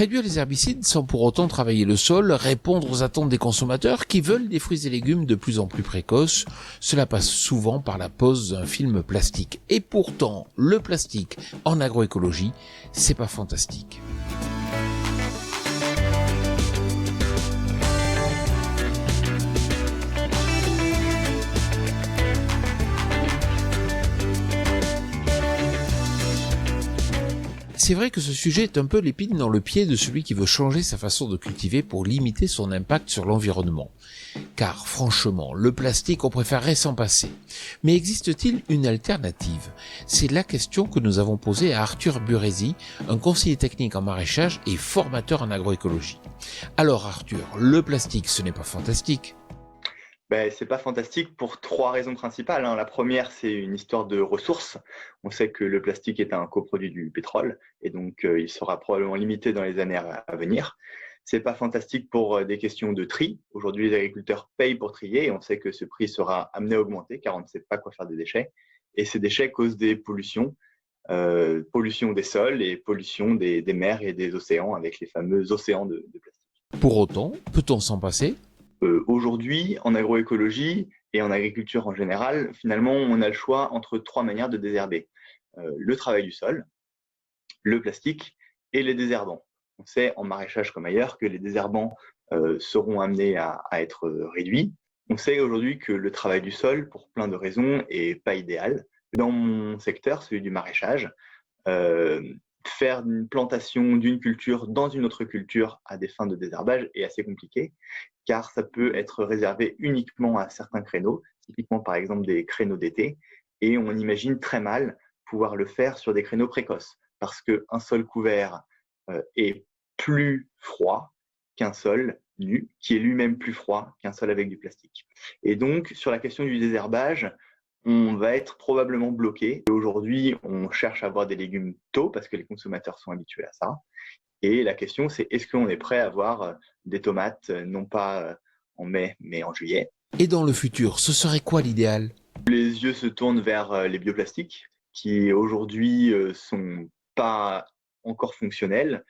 Réduire les herbicides sans pour autant travailler le sol, répondre aux attentes des consommateurs qui veulent des fruits et légumes de plus en plus précoces, cela passe souvent par la pose d'un film plastique. Et pourtant, le plastique en agroécologie, c'est pas fantastique. C'est vrai que ce sujet est un peu l'épine dans le pied de celui qui veut changer sa façon de cultiver pour limiter son impact sur l'environnement. Car franchement, le plastique, on préférerait s'en passer. Mais existe-t-il une alternative? C'est la question que nous avons posée à Arthur Burezi, un conseiller technique en maraîchage et formateur en agroécologie. Alors Arthur, le plastique, ce n'est pas fantastique? C'est pas fantastique pour trois raisons principales. La première, c'est une histoire de ressources. On sait que le plastique est un coproduit du pétrole et donc il sera probablement limité dans les années à venir. C'est pas fantastique pour des questions de tri. Aujourd'hui, les agriculteurs payent pour trier et on sait que ce prix sera amené à augmenter car on ne sait pas quoi faire des déchets. Et ces déchets causent des pollutions, pollution des sols et pollution des mers et des océans avec les fameux océans de plastique. Pour autant, peut-on s'en passer? Aujourd'hui, en agroécologie et en agriculture en général, finalement, on a le choix entre trois manières de désherber. Le travail du sol, le plastique et les désherbants. On sait en maraîchage comme ailleurs que les désherbants seront amenés à être réduits. On sait aujourd'hui que le travail du sol, pour plein de raisons, est pas idéal. Dans mon secteur, celui du maraîchage, faire une plantation d'une culture dans une autre culture à des fins de désherbage est assez compliqué, car ça peut être réservé uniquement à certains créneaux, typiquement par exemple des créneaux d'été, et on imagine très mal pouvoir le faire sur des créneaux précoces, parce qu'un sol couvert est plus froid qu'un sol nu, qui est lui-même plus froid qu'un sol avec du plastique. Et donc, sur la question du désherbage, on va être probablement bloqué. Aujourd'hui, on cherche à avoir des légumes tôt, parce que les consommateurs sont habitués à ça. Et la question, c'est est-ce qu'on est prêt à avoir des tomates, non pas en mai, mais en juillet? Et dans le futur, ce serait quoi l'idéal? Les yeux se tournent vers les bioplastiques, qui aujourd'hui sont pas encore fonctionnels.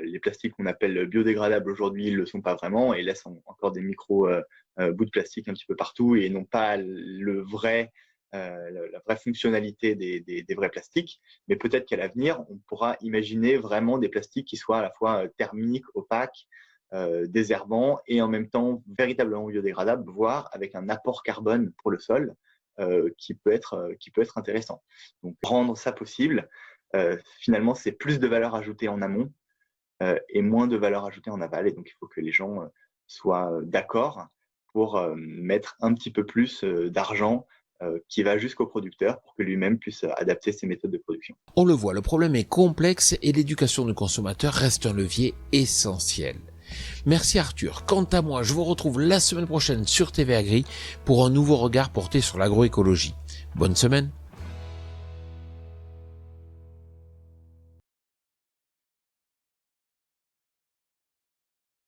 Les plastiques qu'on appelle biodégradables aujourd'hui, ils ne le sont pas vraiment et laissent encore des micro bouts de plastique un petit peu partout et n'ont pas la vraie fonctionnalité des vrais plastiques, mais peut-être qu'à l'avenir, on pourra imaginer vraiment des plastiques qui soient à la fois thermiques, opaques, désherbants et en même temps véritablement biodégradables, voire avec un apport carbone pour le sol qui peut être intéressant. Donc, rendre ça possible, finalement, c'est plus de valeur ajoutée en amont et moins de valeur ajoutée en aval. Et donc, il faut que les gens soient d'accord pour mettre un petit peu plus d'argent qui va jusqu'au producteur pour que lui-même puisse adapter ses méthodes de production. On le voit, le problème est complexe et l'éducation du consommateur reste un levier essentiel. Merci Arthur. Quant à moi, je vous retrouve la semaine prochaine sur TV Agri pour un nouveau regard porté sur l'agroécologie. Bonne semaine.